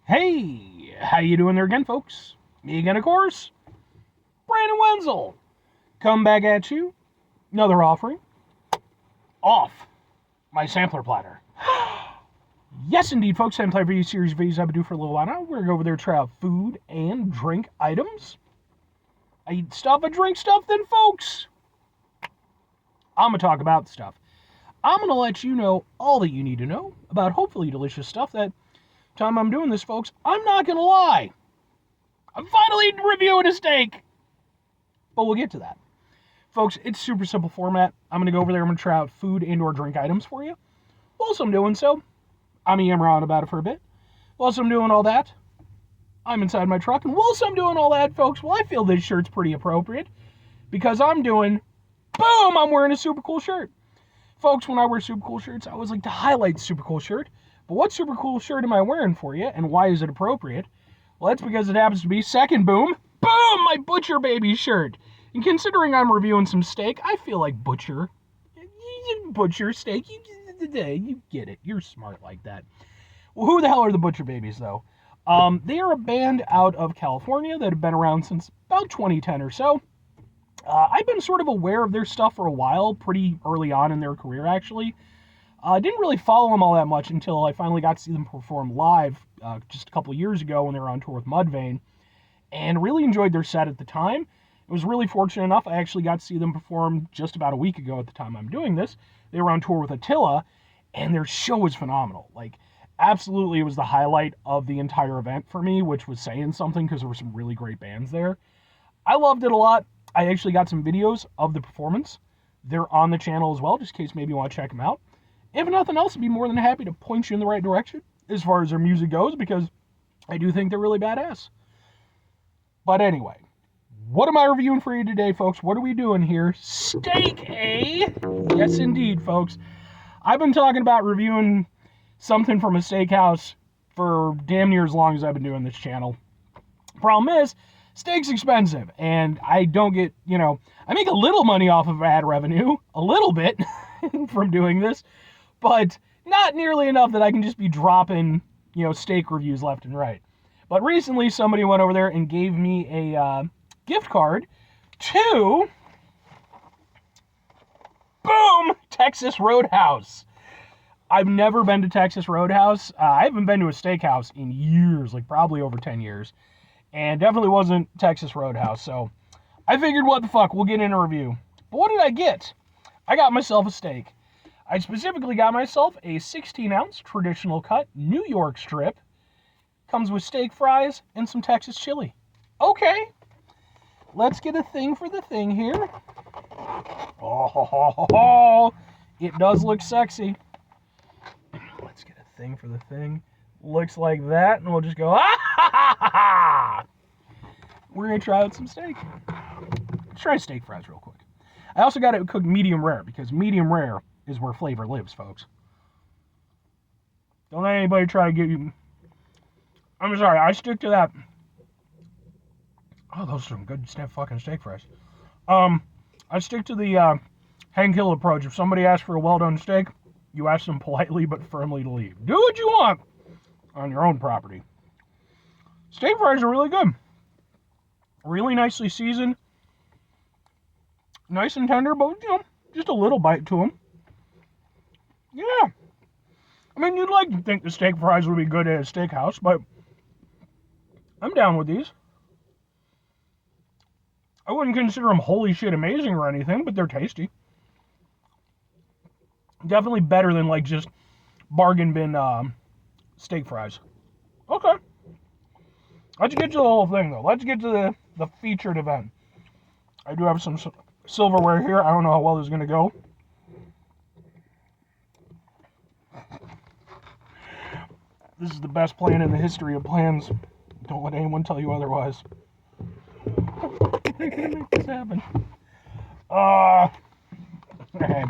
Hey, how you doing there again, folks? Me again, of course, Brandon Wenzel. Come back at you. Another offering. Off my sampler platter. Yes, indeed, folks. Sampler video series videos I've been doing for a little while now. We're going to go over there to try out food and drink items. I eat stuff, I drink stuff, then, folks, I'm going to talk about the stuff. I'm going to let you know all that you need to know about hopefully delicious stuff that time I'm doing this, folks, I'm not going to lie. I'm finally reviewing a steak. But we'll get to that. Folks, it's super simple format. I'm going to go over there. I'm going to try out food and or drink items for you. Whilst I'm doing so, I'm yammering on about it for a bit. Whilst I'm doing all that, I'm inside my truck. And whilst I'm doing all that, folks, well, I feel this shirt's pretty appropriate. Because I'm doing, boom, I'm wearing a super cool shirt. Folks, when I wear super cool shirts, I always like to highlight the super cool shirt. But what super cool shirt am I wearing for you? And why is it appropriate? Well, that's because it happens to be, second boom, my Butcher Baby shirt. And considering I'm reviewing some steak, I feel like butcher steak, you get it. You're smart like that. Well, who the hell are the Butcher Babies, though? They are a band out of California that have been around since about 2010 or so. I've been sort of aware of their stuff for a while, pretty early on in their career, actually. I didn't really follow them all that much until I finally got to see them perform live just a couple years ago when they were on tour with Mudvayne, and really enjoyed their set at the time. I was really fortunate enough, I actually got to see them perform just about a week ago at the time I'm doing this. They were on tour with Attila, and their show was phenomenal. Like, absolutely, it was the highlight of the entire event for me, which was saying something because there were some really great bands there. I loved it a lot. I actually got some videos of the performance. They're on the channel as well, just in case maybe you want to check them out. If nothing else, I'd be more than happy to point you in the right direction as far as their music goes, because I do think they're really badass. But anyway, what am I reviewing for you today, folks? What are we doing here? Steak, eh? Yes, indeed, folks. I've been talking about reviewing something from a steakhouse for damn near as long as I've been doing this channel. Problem is, steak's expensive, and I don't get, I make a little money off of ad revenue, a little bit, from doing this, but not nearly enough that I can just be dropping, steak reviews left and right. But recently, somebody went over there and gave me a gift card to, boom, Texas Roadhouse. I've never been to Texas Roadhouse. I haven't been to a steakhouse in years, like probably over 10 years. And definitely wasn't Texas Roadhouse. So I figured, what the fuck, we'll get in a review. But what did I get? I got myself a steak. I specifically got myself a 16-ounce traditional cut New York strip. Comes with steak fries and some Texas chili. Okay. Let's get a thing for the thing here. Oh, it does look sexy. Let's get a thing for the thing. Looks like that, and we'll just go, We're going to try out some steak. Let's try steak fries real quick. I also got it cooked medium rare, because medium rare is where flavor lives, folks. Don't let anybody try to give you... I'm sorry, I stick to that. Oh, those are some good fucking steak fries. I stick to the hang kill approach. If somebody asks for a well-done steak, you ask them politely but firmly to leave. Do what you want on your own property. Steak fries are really good. Really nicely seasoned. Nice and tender, but, just a little bite to them. Yeah. I mean, you'd like to think the steak fries would be good at a steakhouse, but I'm down with these. I wouldn't consider them holy shit amazing or anything, but they're tasty. Definitely better than, like, just bargain bin steak fries. Okay. Let's get to the whole thing, though. Let's get to the featured event. I do have some silverware here. I don't know how well this is going to go. This is the best plan in the history of plans. Don't let anyone tell you otherwise. They're going to make this happen. Okay.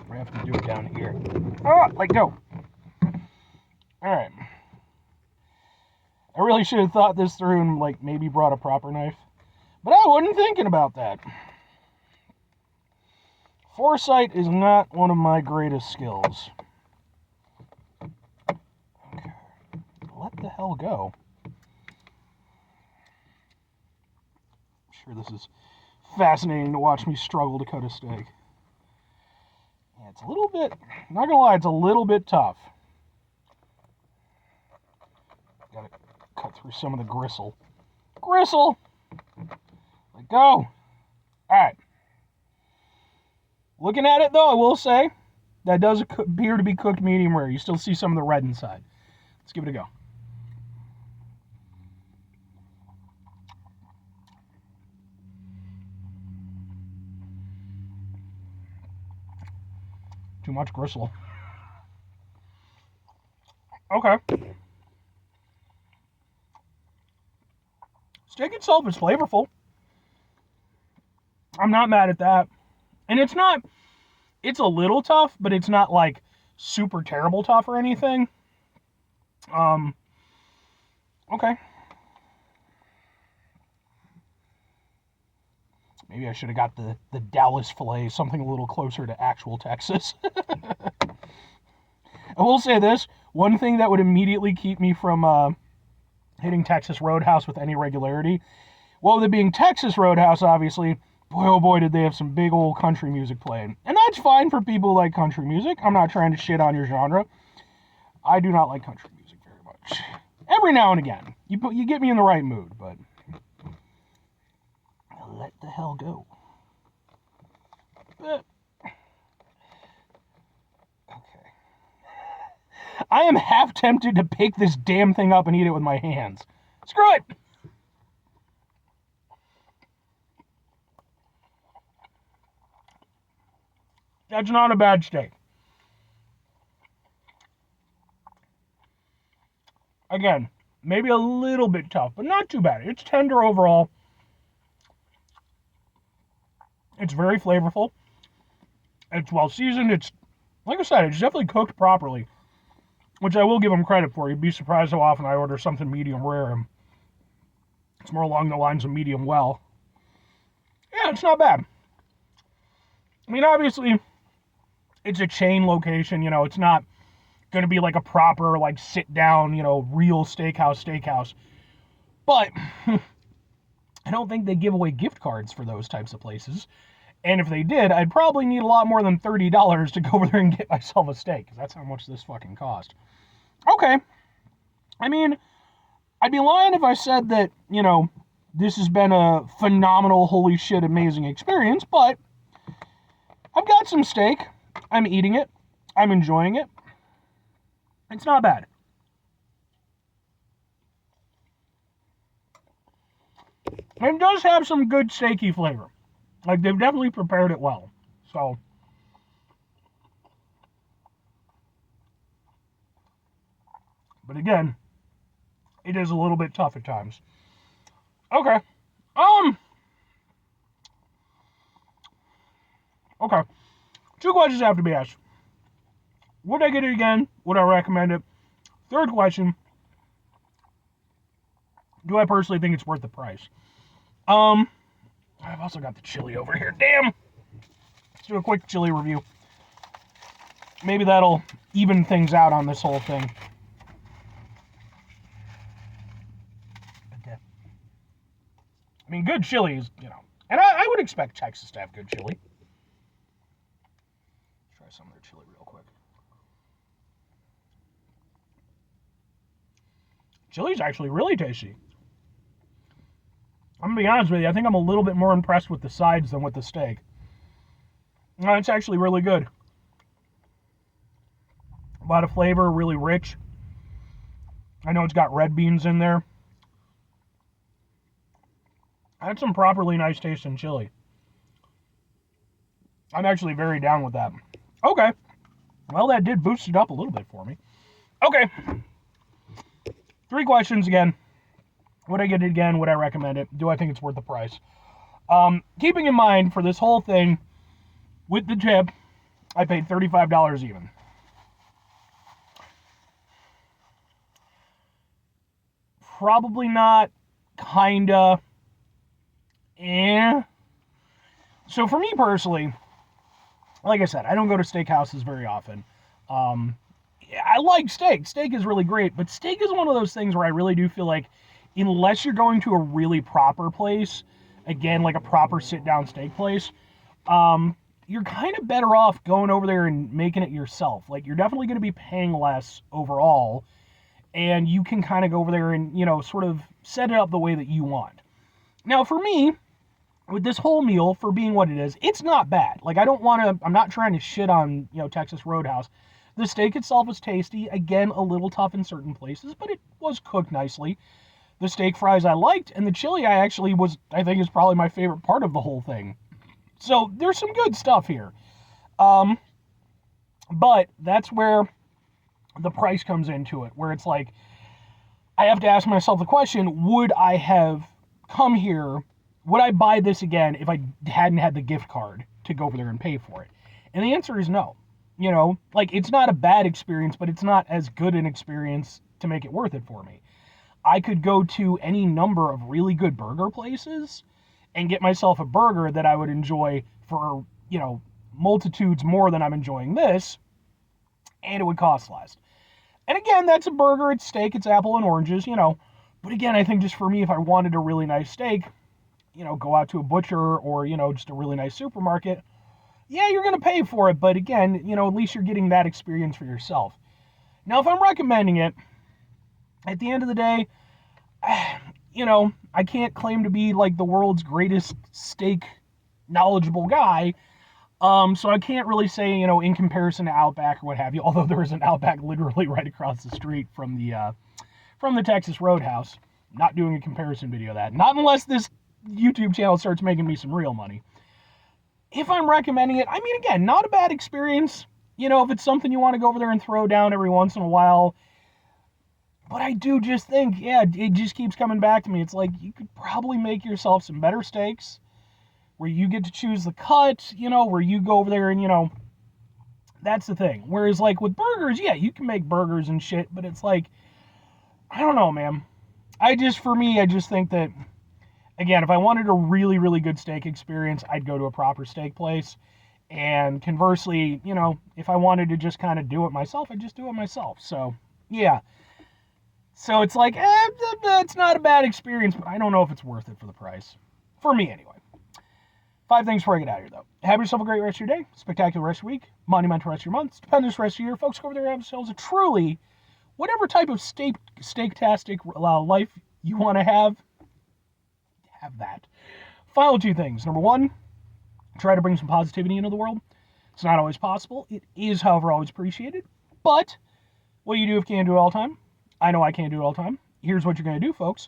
We have to do it down here. Let go. Alright. I really should have thought this through and, maybe brought a proper knife. But I wasn't thinking about that. Foresight is not one of my greatest skills. Okay. What the hell? hell go? I'm sure this is fascinating to watch me struggle to cut a steak. Yeah, it's a little bit, not gonna lie, it's a little bit tough. Gotta cut through some of the gristle. Gristle! Let go. Alright. Looking at it, though, I will say, that does appear to be cooked medium rare. You still see some of the red inside. Let's give it a go. Too much gristle. Okay. Steak itself is flavorful. I'm not mad at that. And it's a little tough, but it's not like super terrible tough or anything. Okay. Maybe I should have got the Dallas filet, something a little closer to actual Texas. I will say this, one thing that would immediately keep me from hitting Texas Roadhouse with any regularity, well, with it being Texas Roadhouse, obviously, boy, oh boy, did they have some big old country music playing. And that's fine for people who like country music. I'm not trying to shit on your genre. I do not like country music very much. Every now and again. You get me in the right mood, but let the hell go. Okay. I am half tempted to pick this damn thing up and eat it with my hands. Screw it! That's not a bad steak. Again, maybe a little bit tough, but not too bad. It's tender overall. It's very flavorful. It's well seasoned. It's, like I said, it's definitely cooked properly, which I will give them credit for. You'd be surprised how often I order something medium rare, and it's more along the lines of medium well. Yeah, it's not bad. I mean, obviously, it's a chain location, it's not going to be like a proper, like, sit-down, real steakhouse. But I don't think they give away gift cards for those types of places. And if they did, I'd probably need a lot more than $30 to go over there and get myself a steak, because that's how much this fucking cost. Okay. I mean, I'd be lying if I said that, this has been a phenomenal, holy shit, amazing experience, but I've got some steak. I'm eating it. I'm enjoying it. It's not bad. It does have some good steaky flavor. Like, they've definitely prepared it well. So, but again, it is a little bit tough at times. Okay. Okay. 2 questions have to be asked. Would I get it again? Would I recommend it? 3rd question, do I personally think it's worth the price? I've also got the chili over here. Damn! Let's do a quick chili review. Maybe that'll even things out on this whole thing. Okay. I mean, good chili is, and I would expect Texas to have good chili. Let's try some of their chili real quick. Chili's actually really tasty. I'm going to be honest with you, I think I'm a little bit more impressed with the sides than with the steak. No, it's actually really good. A lot of flavor, really rich. I know it's got red beans in there. That's some properly nice tasting chili. I'm actually very down with that. Okay. Well, that did boost it up a little bit for me. Okay. 3 questions again. Would I get it again? Would I recommend it? Do I think it's worth the price? Keeping in mind, for this whole thing, with the tip, I paid $35 even. Probably not. Kinda. So for me personally, like I said, I don't go to steakhouses very often. I like steak. Steak is really great, but steak is one of those things where I really do feel like, unless you're going to a really proper place, again, like a proper sit-down steak place, you're kind of better off going over there and making it yourself. Like, you're definitely going to be paying less overall, and you can kind of go over there and, sort of set it up the way that you want. Now, for me, with this whole meal, for being what it is, it's not bad. Like, I'm not trying to shit on, Texas Roadhouse. The steak itself is tasty. Again, a little tough in certain places, but it was cooked nicely. The steak fries I liked, and the chili I think is probably my favorite part of the whole thing. So there's some good stuff here. But that's where the price comes into it, where it's like, I have to ask myself the question, would I have come here, would I buy this again if I hadn't had the gift card to go over there and pay for it? And the answer is no. Like, it's not a bad experience, but it's not as good an experience to make it worth it for me. I could go to any number of really good burger places and get myself a burger that I would enjoy for, multitudes more than I'm enjoying this, and it would cost less. And again, that's a burger, it's steak, it's apple and oranges, But again, I think just for me, if I wanted a really nice steak, go out to a butcher or, just a really nice supermarket, yeah, you're going to pay for it, but again, at least you're getting that experience for yourself. Now, if I'm recommending it, at the end of the day, I can't claim to be like the world's greatest steak knowledgeable guy, so I can't really say, in comparison to Outback or what have you, although there is an Outback literally right across the street from the Texas Roadhouse. I'm not doing a comparison video of that. Not unless this YouTube channel starts making me some real money. If I'm recommending it, I mean, again, not a bad experience. If it's something you want to go over there and throw down every once in a while. But I do just think, yeah, it just keeps coming back to me. It's like, you could probably make yourself some better steaks where you get to choose the cut, where you go over there and, that's the thing. Whereas, like, with burgers, yeah, you can make burgers and shit, but it's like, I don't know, man. I just think that, again, if I wanted a really, really good steak experience, I'd go to a proper steak place. And conversely, if I wanted to just kind of do it myself, I'd just do it myself. So, yeah. So it's like, it's not a bad experience, but I don't know if it's worth it for the price. For me, anyway. 5 things before I get out of here, though. Have yourself a great rest of your day, spectacular rest of your week, monumental rest of your month, stupendous rest of your year. Folks, go over there and have yourselves a truly, whatever type of steak-tastic life you want to have that. Final 2 things. Number 1, try to bring some positivity into the world. It's not always possible. It is, however, always appreciated. But what you do if you can't do it all the time, I know I can't do it all the time. Here's what you're going to do, folks.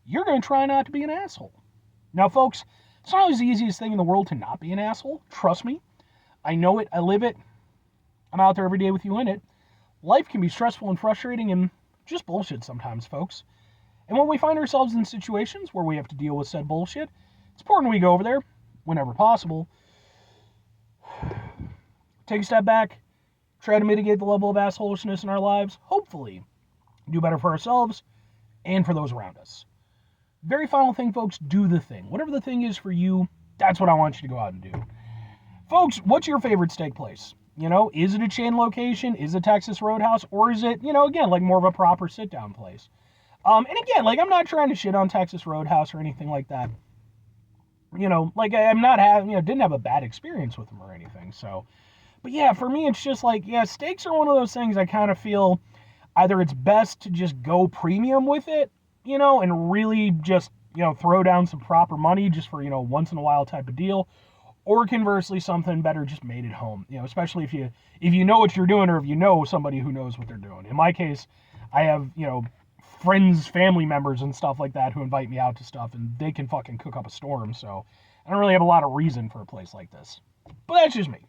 You're going to try not to be an asshole. Now, folks, it's not always the easiest thing in the world to not be an asshole. Trust me. I know it. I live it. I'm out there every day with you in it. Life can be stressful and frustrating and just bullshit sometimes, folks. And when we find ourselves in situations where we have to deal with said bullshit, it's important we go over there, whenever possible, take a step back, try to mitigate the level of assholishness in our lives, hopefully do better for ourselves and for those around us. Very final thing, folks, do the thing. Whatever the thing is for you, that's what I want you to go out and do. Folks, what's your favorite steak place? Is it a chain location? Is it Texas Roadhouse? Or is it, again, like more of a proper sit-down place? And again, like, I'm not trying to shit on Texas Roadhouse or anything like that. Like, I'm not having, didn't have a bad experience with them or anything, so. But yeah, for me, it's just like, yeah, steaks are one of those things I kind of feel either it's best to just go premium with it, and really just, throw down some proper money just for, once in a while type of deal. Or conversely, something better just made at home, especially if you know what you're doing or if you know somebody who knows what they're doing. In my case, I have, friends, family members and stuff like that who invite me out to stuff, and they can fucking cook up a storm, so I don't really have a lot of reason for a place like this. But that's just me.